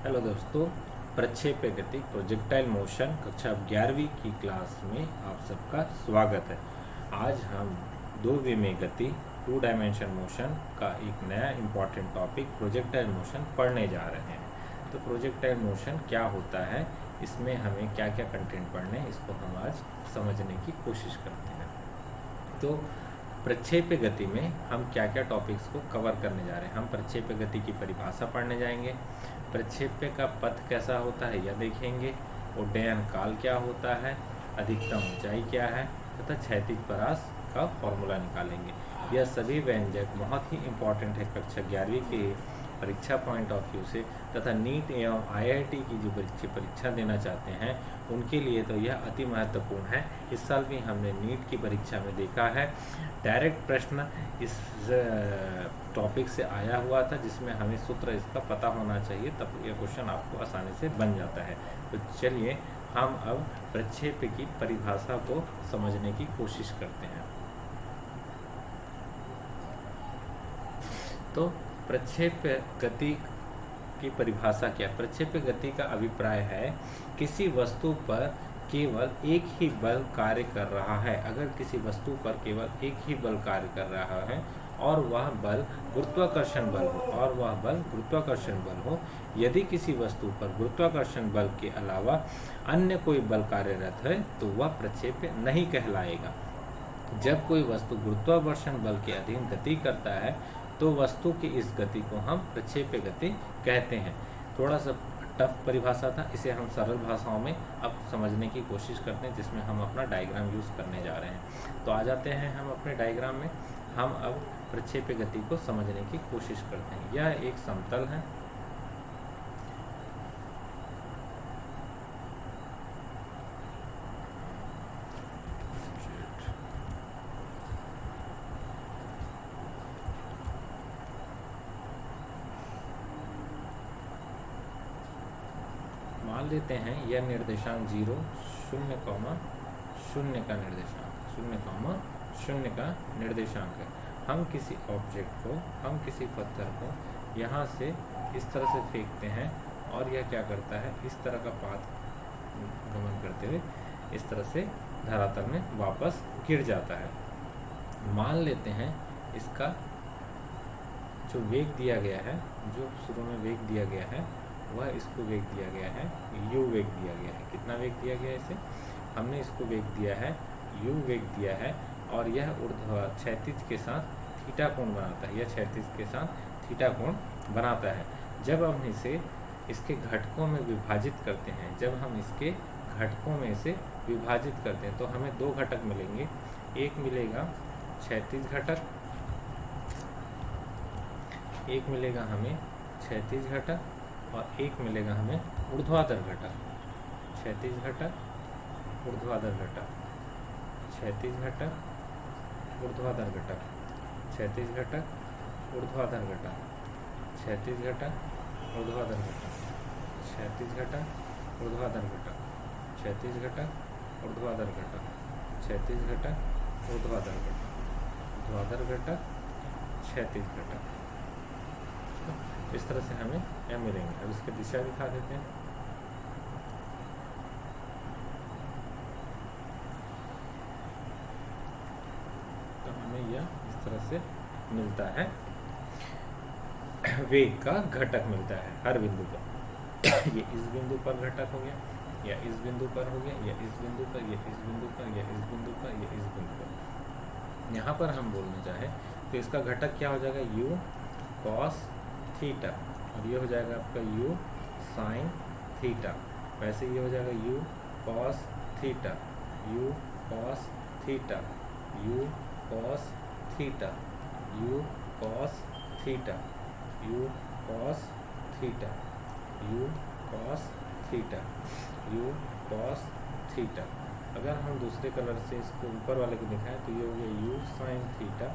Hello दोस्तों, प्रक्षेप्य गति projectile motion कक्षा 11वीं की क्लास में आप सबका स्वागत है। आज हम दो विमीय गति टू डायमेंशन मोशन का एक नया इम्पॉर्टेंट टॉपिक प्रोजेक्टाइल मोशन पढ़ने जा रहे हैं। तो प्रोजेक्टाइल मोशन क्या होता है, इसमें हमें क्या क्या कंटेंट पढ़ने हैं, इसको हम आज समझने की कोशिश करते हैं। तो प्रक्षेप्य गति में हम क्या क्या टॉपिक्स को कवर करने जा रहे हैं। हम प्रक्षेप्य गति की परिभाषा पढ़ने जाएंगे, प्रक्षेप्य का पथ कैसा होता है यह देखेंगे, उड्डयन काल क्या होता है, अधिकतम ऊंचाई क्या है तथा क्षैतिज परास का फॉर्मूला निकालेंगे। यह सभी व्यंजक बहुत ही इम्पॉर्टेंट है कक्षा 11वीं के परीक्षा पॉइंट ऑफ व्यू से तथा नीट एवं आईआईटी की जो परीक्षा देना चाहते हैं उनके लिए तो यह अति महत्वपूर्ण है। इस साल भी हमने नीट की परीक्षा में देखा है, डायरेक्ट प्रश्न इस टॉपिक से आया हुआ था जिसमें हमें सूत्र इसका पता होना चाहिए, तब यह क्वेश्चन आपको आसानी से बन जाता है। तो चलिए हम अब प्रक्षेप्य की परिभाषा को समझने की कोशिश करते हैं। तो प्रक्षेप्य गति की परिभाषा क्या? प्रक्षेप्य गति का अभिप्राय है किसी वस्तु पर केवल एक ही बल कार्य कर रहा है। अगर किसी वस्तु पर केवल एक ही बल कार्य कर रहा है और वह बल गुरुत्वाकर्षण बल हो, यदि किसी वस्तु पर गुरुत्वाकर्षण बल के अलावा अन्य कोई बल कार्यरत है तो वह प्रक्षेप्य नहीं कहलाएगा। जब कोई वस्तु गुरुत्वाकर्षण बल के अधीन गति करता है तो वस्तु की इस गति को हम प्रक्षेप्य गति कहते हैं। थोड़ा सा टफ परिभाषा था, इसे हम सरल भाषाओं में अब समझने की कोशिश करते हैं जिसमें हम अपना डायग्राम यूज़ करने जा रहे हैं। तो आ जाते हैं हम अपने डायग्राम में। हम अब प्रक्षेप्य गति को समझने की कोशिश करते हैं। यह एक समतल है, मान लेते हैं यह निर्देशांक 0, 0, 0 का निर्देशांक 0, का निर्देशांक है। हम किसी ऑब्जेक्ट को, हम किसी पत्थर को यहाँ से इस तरह से फेंकते हैं और यह क्या करता है, इस तरह का पाथ गमन करते हुए इस तरह से धरातल में वापस गिर जाता है। मान लेते हैं इसका जो वेग दिया गया है, जो शुरू में वेग दिया गया है वह इसको वेग दिया गया है u वेग दिया गया है। कितना वेग दिया गया है इसे? हमने इसको वेग दिया है u वेग दिया है और यह क्षैतिज के साथ थीटा कोण बनाता है। यह क्षैतिज के साथ थीटा कोण बनाता है। जब हम इसे इसके घटकों में विभाजित करते हैं, जब हम इसके घटकों में इसे विभाजित करते हैं तो हमें दो घटक मिलेंगे। एक मिलेगा क्षैतिज घटक, एक मिलेगा हमें क्षैतिज घटक और एक मिलेगा हमें ऊर्ध्वाधर घटक। क्षैतिज घटक, ऊर्ध्वाधर घटक, क्षैतिज घटक, ऊर्ध्वाधर घटक, क्षैतिज घटक, ऊर्ध्वाधर घटक, क्षैतिज घटक, ऊर्ध्वाधर घटक, क्षैतिज घटक, ऊर्ध्वाधर घटक, क्षैतिज घटक, ऊर्ध्वाधर घटक, क्षैतिज घटक, ऊर्ध्वाधर घटक, ऊर्ध्वाधर घटक, क्षैतिज घटक। इस तरह से हमें यह मिलेंगे। अब इसकी दिशा दिखा देते हैं। तो हमें यह इस तरह से मिलता है, वेग का घटक मिलता है हर बिंदु पर। ये इस बिंदु पर घटक हो गया, या इस बिंदु पर हो गया, या इस बिंदु पर, या इस बिंदु पर, या इस बिंदु पर, या इस बिंदु पर। यहाँ पर हम बोलना चाहें तो इसका घटक क्या हो जाएगा, u cos थीटा, और ये हो जाएगा आपका u sin थीटा। वैसे ये हो जाएगा u cos theta, u cos theta, u cos theta, u cos theta, u cos theta, u cos theta, u cos theta. अगर हम दूसरे कलर से इसको ऊपर वाले को दिखाएं तो ये हो गया u sin theta,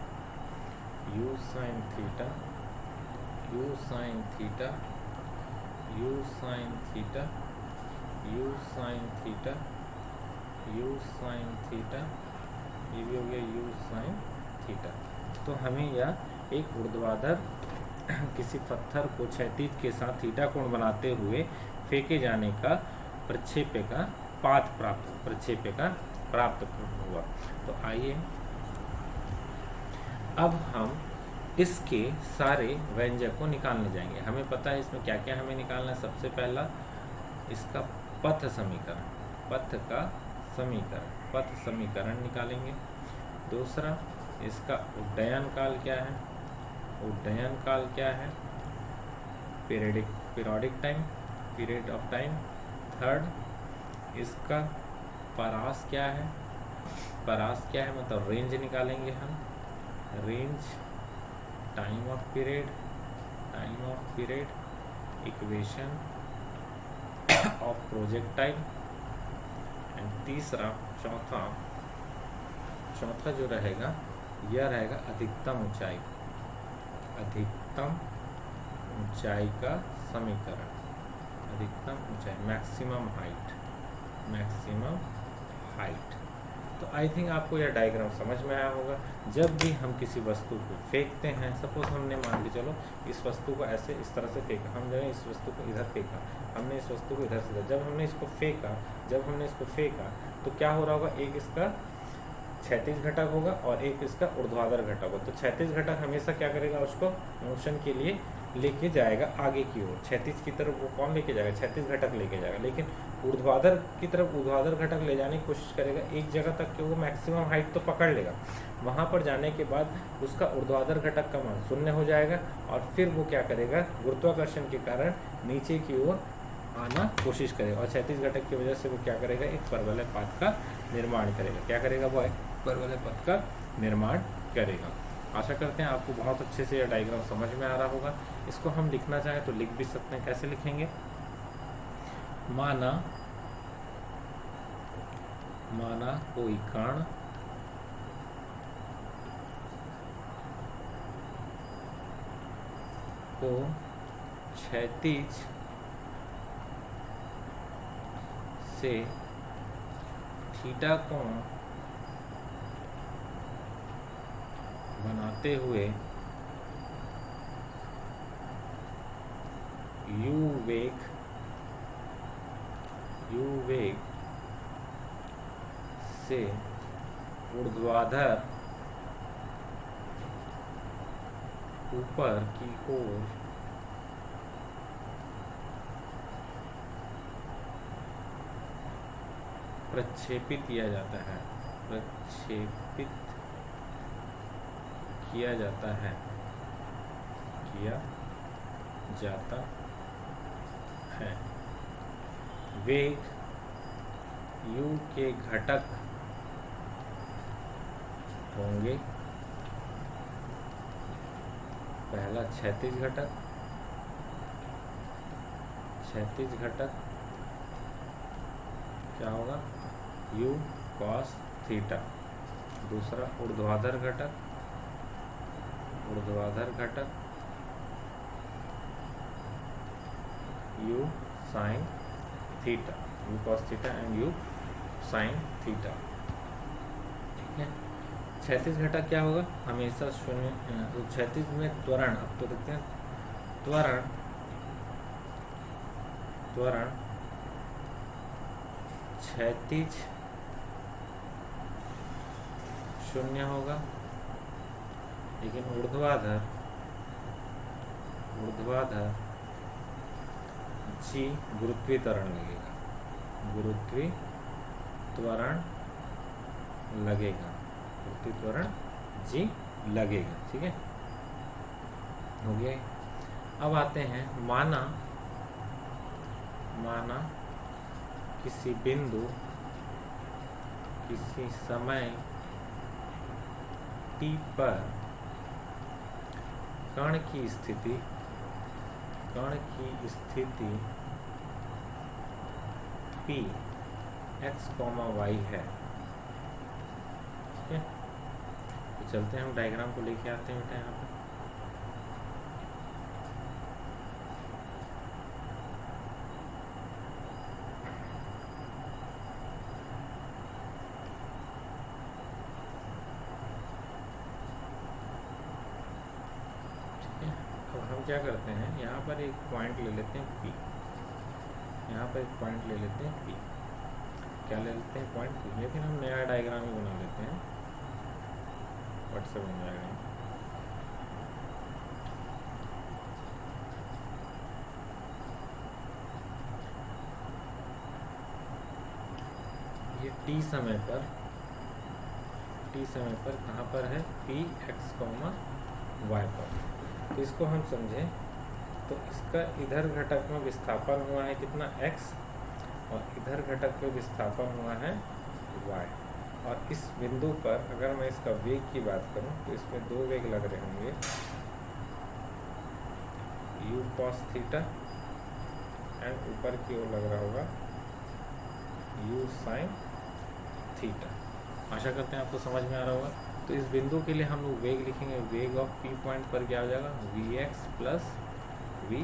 u sin theta, u sin theta, u sin theta, u sin theta, u sin theta, ये भी हो गया u sin थीटा। तो हमें यह एक ऊर्ध्वाधर किसी पत्थर को क्षैतिज के साथ थीटा कोण बनाते हुए फेंके जाने का प्रक्षेप्य का पाथ प्राप्त हुआ। तो आइए अब हम इसके सारे व्यंजक को निकालने जाएंगे। हमें पता है इसमें क्या क्या हमें निकालना है। सबसे पहला इसका पथ समीकरण निकालेंगे। दूसरा इसका उड्डयन काल क्या है, पीरियड ऑफ टाइम। थर्ड इसका परास क्या है, मतलब रेंज निकालेंगे हम, range, time of period, equation of projectile and तीसरा चौथा जो रहेगा यह रहेगा अधिकतम ऊंचाई का समीकरण, मैक्सिमम हाइट। तो आई थिंक आपको यह डायग्राम समझ में आया होगा। जब भी हम किसी वस्तु को फेंकते हैं, सपोज हमने मान के चलो इस वस्तु को ऐसे इस तरह से फेंका, हम जो है इस वस्तु को इधर फेंका, हमने इस वस्तु को इधर से, जब हमने इसको फेंका तो क्या हो रहा होगा, एक इसका क्षैतिज घटक होगा और एक इसका ऊर्ध्वाधर घटक होगा। तो क्षैतिज घटक हमेशा क्या करेगा, उसको मोशन के लिए लेके जाएगा आगे की ओर। क्षैतिज की तरफ वो कौन लेके जाएगा, क्षैतिज घटक लेके जाएगा। लेकिन ऊर्ध्वाधर की तरफ ऊर्ध्वाधर घटक ले जाने की कोशिश करेगा एक जगह तक कि वो मैक्सिमम हाइट तो पकड़ लेगा। वहाँ पर जाने के बाद उसका ऊर्ध्वाधर घटक का मान 0 हो जाएगा और फिर वो क्या करेगा, गुरुत्वाकर्षण के कारण नीचे की ओर आना कोशिश करेगा और क्षैतिज घटक की वजह से वो क्या करेगा, एक परवलय पथ का निर्माण करेगा। वो एक परवलय पथ का निर्माण करेगा। आशा करते हैं आपको बहुत अच्छे से यह डायग्राम समझ में आ रहा होगा। इसको हम लिखना चाहें तो लिख भी सकते हैं। कैसे लिखेंगे, माना कोई कण को क्षैतिज से थीटा कोण बनाते हुए u वेग से ऊर्ध्वाधर ऊपर की ओर प्रक्षेपित किया जाता है। वेग u के घटक होंगे, पहला क्षैतिज घटक क्या होगा, u cos थीटा। दूसरा ऊर्ध्वाधर घटक u sin theta, u cos theta and u sin theta. ठीक है। क्षैतिज घटक क्या होगा, हमेशा 0। क्षैतिज में त्वरण, अब तो देखते हैं त्वरण क्षैतिज 0 होगा, लेकिन ऊर्ध्वाधर जी गुरुत्वीय त्वरण जी लगेगा। ठीक है, हो गया। अब आते हैं माना किसी बिंदु, किसी समय t पर कण की स्थिति p x, y है। ठीक है, तो चलते हैं हम डायग्राम को लेके आते हैं बेटा यहाँ पे। हम क्या करते हैं, यहाँ पर एक पॉइंट ले लेते हैं P, यहाँ पर एक पॉइंट ले लेते हैं P, क्या ले लेते हैं पॉइंट P, या फिर हम नया डायग्राम ही बना लेते हैं, व्हाट्सएप बन जाएगा। ये t समय पर कहाँ पर है, P x, y पर। तो इसको हम समझें तो इसका इधर घटक में विस्थापन हुआ है कितना, x, और इधर घटक पे विस्थापन हुआ है y। और इस बिंदु पर अगर मैं इसका वेग की बात करूं तो इसमें दो वेग लग रहे होंगे, u cos थीटा एंड ऊपर की ओर लग रहा होगा u sin थीटा। आशा करते हैं आपको समझ में आ रहा होगा। तो इस बिंदु के लिए हम लोग वेग लिखेंगे, वेग ऑफ P पॉइंट पर क्या हो जाएगा, Vx प्लस Vy,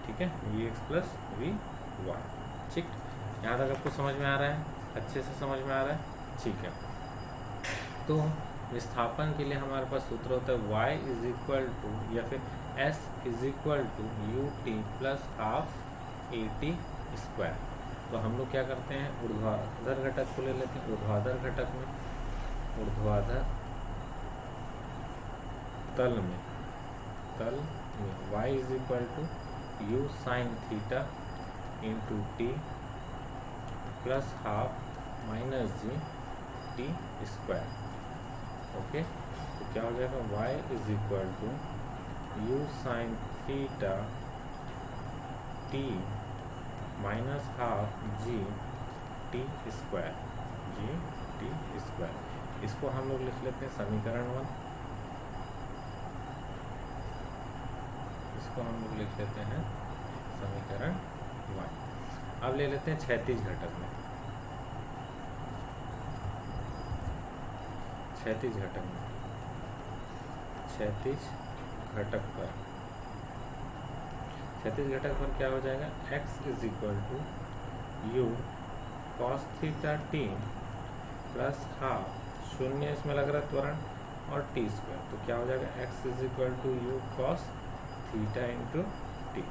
ठीक है, Vx प्लस Vy, ठीक। यहाँ तक आपको समझ में आ रहा है, अच्छे से समझ में आ रहा है, ठीक है। तो विस्थापन के लिए हमारे पास सूत्र होता है y इज इक्वल टू, या फिर s is equal to ut plus half at square. तो हम लोग क्या करते हैं, ऊर्ध्वाधर घटक को ले लेते हैं, ऊर्ध्वाधर घटक में, ऊर्ध्वाधर तल में y is equal to u sine theta into t plus half minus g t square. Okay, तो क्या हो जाएगा, y is equal to u sine theta t minus half g t square, इसको हम लोग लिख लेते हैं समीकरण 1, इसको हम लोग लिख लेते हैं समीकरण 1। अब ले लेते हैं क्षैतिज घटक में, क्षैतिज घटक पर क्या हो जाएगा, x is equal to u cos theta t plus half, शून्य इसमें लग रहा है त्वरण, और टी स्क्वायर। तो क्या हो जाएगा, x is equal to u cos theta into t.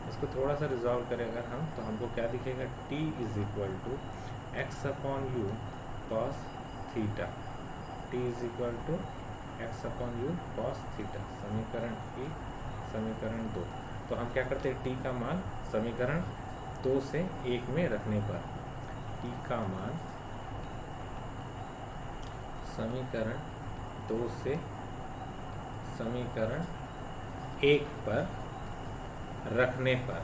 इसको थोड़ा सा रिजॉल्व करें अगर हम, तो हमको क्या दिखेगा, t is equal to x upon u cos theta, t is equal to x upon u cos theta, समीकरण 1, समीकरण 2। तो हम क्या करते हैं, t का मान समीकरण 2 से 1 में रखने पर, t का मान समीकरण 2 से समीकरण 1 पर रखने पर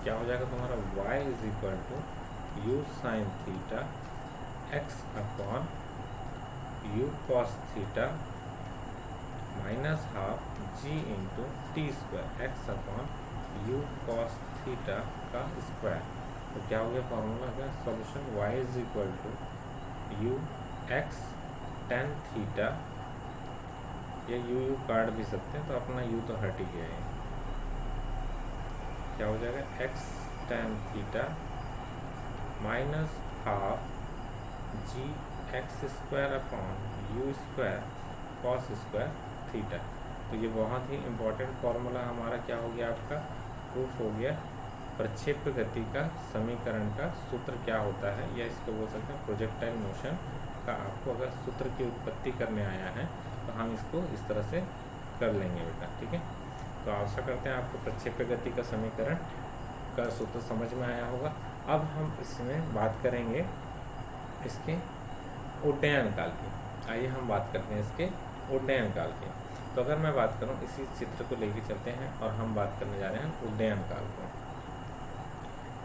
क्या हो जाएगा तुम्हारा, y is equal to u sine theta x upon u cos theta minus half g into t square, x upon u cos theta का स्क्वायर। तो क्या हो गया फॉर्मूला का solution, y is equal to u x tan theta, या u काट भी सकते हैं, तो अपना u तो हट ही गया है, क्या हो जाएगा, x tan theta minus half g x square upon u square cos square theta. तो ये बहुत ही इम्पोर्टेंट फॉर्मूला हमारा क्या हो गया, आपका प्रूफ हो गया, प्रक्षेप्य गति का समीकरण का सूत्र क्या होता है, या इसको बोल सकते हैं प्रोजेक्टाइल मोशन का। आपको अगर सूत्र की उत्पत्ति करने आया है तो हम इसको इस तरह से कर लेंगे बेटा, ठीक है। तो आशा करते हैं आपको प्रक्षेप्य गति का समीकरण का सूत्र समझ में आया होगा। अब हम इसमें बात करेंगे इसके उड्डयन काल की। आइए हम बात करते हैं इसके उड्डयन काल की। तो अगर मैं बात करूं, इसी चित्र को लेके चलते हैं और हम बात करने जा रहे हैं उड्डयन काल को।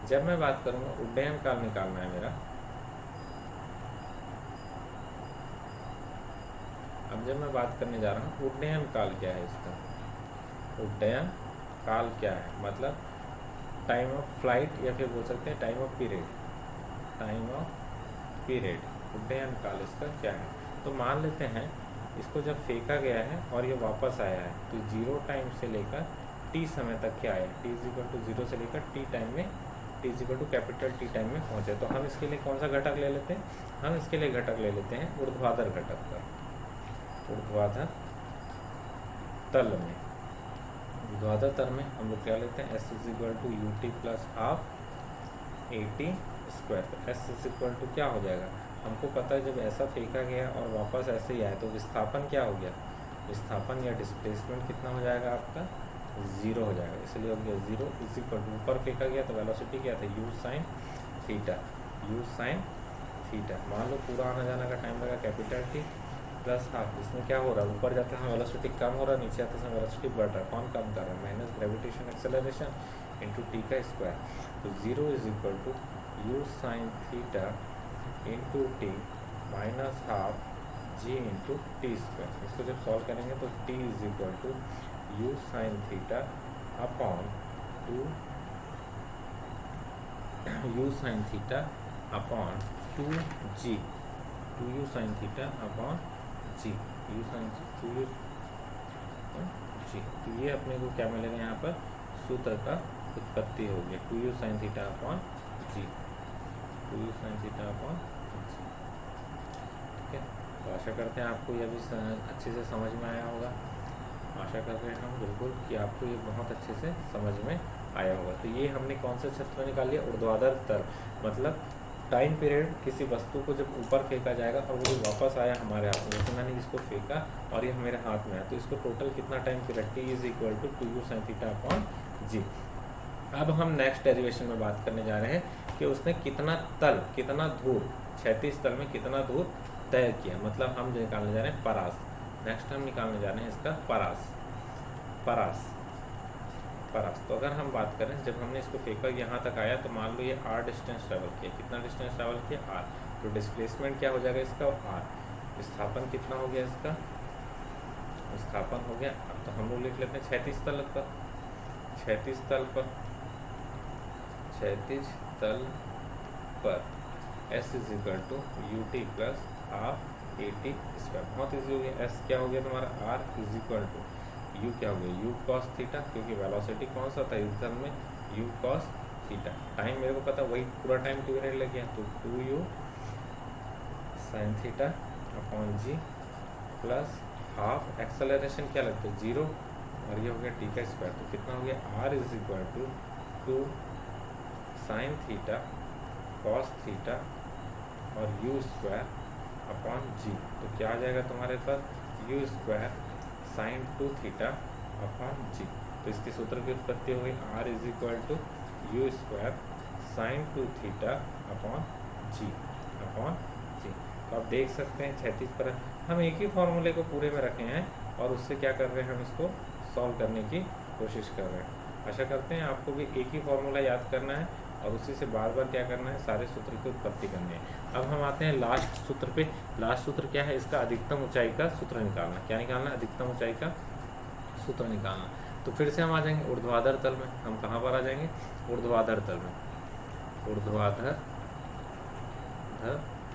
जब मैं बात करूंगा, उड्डयन काल निकालना है मेरा। अब जब मैं बात करने जा रहा हूँ उड्डयन काल क्या है इसका, उड्डयन काल क्या है, मतलब टाइम ऑफ फ्लाइट, या फिर बोल सकते हैं टाइम ऑफ पीरियड, उड्डयन काल इसका क्या है। तो मान लेते हैं इसको जब फेंका गया है और ये वापस आया है, तो 0 टाइम से लेकर t समय तक क्या आया, t इज इक्वल टू 0 से लेकर t टाइम में, t is equal to capital T time में पहुँचे। तो हम इसके लिए कौन सा घटक ले लेते हैं, हम इसके लिए घटक ले लेते हैं ऊर्ध्वाधर घटक पर, ऊर्ध्वाधर तल में, ऊर्ध्वाधर तल में हम लोग क्या लेते हैं, S is equal to u t plus half a t square. तो एस इज इक्वल टू क्या हो जाएगा, हमको पता है जब ऐसा फेंका गया और वापस ऐसे ही आया तो विस्थापन क्या हो गया, विस्थापन या डिस्प्लेसमेंट कितना हो जाएगा आपका, ज़ीरो हो जाएगा। इसलिए हो गया ज़ीरो इज इक्वल टू, ऊपर फेंका गया तो वेलोसिटी क्या था, you sine theta, you sine theta. मान लो पूरा आना जाना का टाइम लगा कैपिटल टी प्लस हाफ, इसमें क्या हो रहा है, ऊपर जाते हैं वेलोसिटी कम हो रहा है, नीचे आते हैं वेलोसिटी बढ़ रहा है। कौन कम कर रहा है, minus gravitation acceleration into t का स्क्वायर। तो zero is equal to u sine theta into t minus half g into t square. इसको जब सॉल्व करेंगे तो t is equal to u sine theta upon two u sine theta upon two g, two u sine theta upon g, u sine two u g. तो ये अपने को क्या मिलेगा यहाँ पर, सूत्र का उत्पत्ति हो गया, two u sine theta upon g, two u sine theta upon g. ठीक है, तो आशा करते हैं आपको यह भी अच्छे से समझ में आया होगा। आशा करते हैं हम बिल्कुल कि आपको ये बहुत अच्छे से समझ में आया होगा। तो ये हमने कौन सा क्षेत्र निकाल लिया, ऊर्ध्वाधर तल, मतलब टाइम पीरियड किसी वस्तु को जब ऊपर फेंका जाएगा और वो वापस आया हमारे हाथ में, जैसे मैंने इसको फेंका और ये मेरे हाथ में आया, तो इसको टोटल कितना time period, t is equal to two u sine theta upon g. अब हम नेक्स्ट डेरिवेशन में बात करने जा रहे हैं कि उसने कितना तल, कितना दूर, क्षैतिज तल में कितना दूर तय किया, मतलब हम निकालने जा रहे हैं परास। नेक्स्ट हम निकालने जा रहे हैं इसका परास, परास, परास। तो अगर हम बात करें, जब हमने इसको फेंका यहाँ तक आया तो मान लो ये आर डिस्टेंस ट्रैवल किया, कितना डिस्टेंस ट्रैवल किया, आर। तो डिस्प्लेसमेंट क्या हो जाएगा इसका, आर। विस्थापन कितना हो गया इसका, विस्थापन हो गया। अब तो हम लोग लिख लेते हैं क्षैतिज तल पर, क्षैतिज तल पर, क्षैतिज तल पर S is equal to u t plus half a t square. बहुत ईजी हो गया, एस क्या हो गया तुम्हारा, R is equal to u क्या हो गया, यू कॉस थीटा, क्योंकि वेलोसिटी कौन सा था इस तल में, यू कॉस थीटा। टाइम मेरे को पता, वही पूरा टाइम पीरियड लग गया, तो two u sine theta upon g plus half, acceleration क्या लगता है, जीरो, और ये हो गया टी का स्क्वायर। तो कितना हो गया, R is equal to two sine theta cos theta और यू स्क्वायर अपॉन जी। तो क्या आ जाएगा तुम्हारे पास, u square sine two theta upon g. तो इसके सूत्र की उत्पत्ति हुई, R is equal to u square sine two theta upon g, upon g. तो आप देख सकते हैं क्षैतिज पर हम एक ही फॉर्मूले को पूरे में रखे हैं और उससे क्या कर रहे हैं, हम इसको सॉल्व करने की कोशिश कर रहे हैं। आशा करते हैं आपको भी एक ही फॉर्मूला याद करना है और उसी से बार बार क्या करना है, सारे सूत्र की उत्पत्ति करनी है। अब हम आते हैं लास्ट सूत्र पे। लास्ट सूत्र क्या है इसका, अधिकतम ऊंचाई का सूत्र निकालना। क्या निकालना, अधिकतम ऊंचाई का सूत्र निकालना। तो फिर से हम आ जाएंगे ऊर्ध्वाधर तल में। हम कहाँ पर आ जाएंगे, ऊर्ध्वाधर तल में, ऊर्ध्वाधर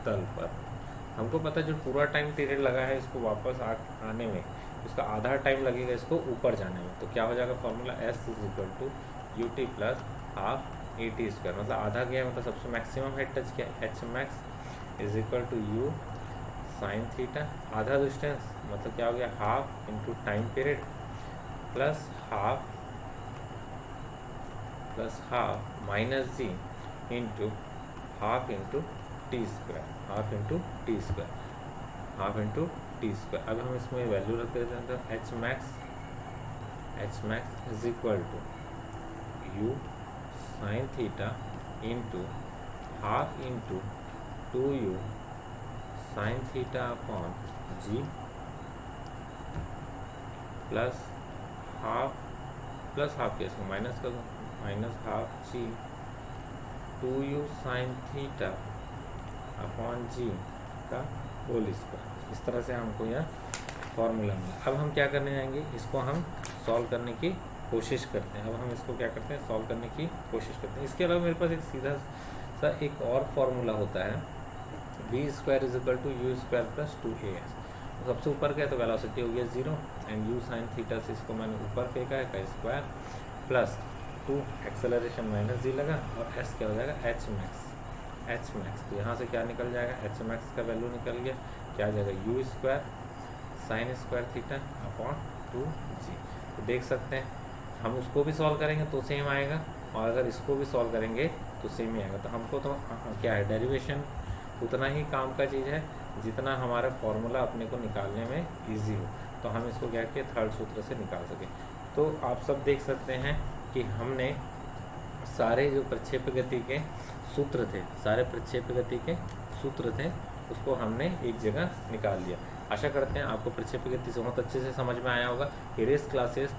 तल पर। हमको पता है जो पूरा टाइम पीरियड लगा है इसको वापस आने में, उसका आधा टाइम लगेगा इसको ऊपर जाने में। तो क्या हो जाएगा formula, S is equal to u t plus half a t square, मतलब आधा गया मतलब सबसे मैक्सिमम हाइट टच किया, H max is equal to u sine theta, आधा डिस्टेंस मतलब क्या हो गया, half into time period plus half minus g into half into t square, half into t square, half into t square. अब हम इसमें value रख देते हैं, तो H max is equal to u sine theta into half into two u sine theta upon g plus half के इसको minus कर दो, minus half g two u sine theta upon g का होल स्क्वायर। इस तरह से हमको यह फॉर्मूला मिला। अब हम क्या करने जाएंगे, इसको हम सॉल्व करने की कोशिश करते हैं। अब हम इसको क्या करते हैं, सॉल्व करने की कोशिश करते हैं। इसके अलावा मेरे पास एक सीधा सा एक और फॉर्मूला होता है, v square is equal to u square plus two a S. सबसे ऊपर गया तो वेलोसिटी हो गया 0 एंड यू साइन थीटा से इसको मैंने ऊपर फेंका है का स्क्वायर प्लस 2 एक्सेलरेशन माइनस जी लगा और एस क्या हो जाएगा, एच मैक्स। तो यहाँ से क्या निकल जाएगा, एच मैक्स का वैल्यू निकल गया, क्या आ जाएगा, you square sine square theta upon 2g। तो देख सकते हैं हम उसको भी सॉल्व करेंगे तो सेम आएगा, और अगर इसको भी सॉल्व करेंगे तो सेम ही आएगा। तो हमको तो क्या है, डेरिवेशन उतना ही काम का चीज़ है जितना हमारा फॉर्मूला अपने को निकालने में इजी हो। तो हम इसको क्या किया, थर्ड सूत्र से निकाल सके। तो आप सब देख सकते हैं कि हमने सारे जो प्रक्षेप गति के सूत्र थे, सारे प्रक्षेप गति के सूत्र थे, उसको हमने एक जगह निकाल लिया। आशा करते हैं आपको प्रक्षेप गति से बहुत अच्छे से समझ में आया होगा। ये रेस क्लासेस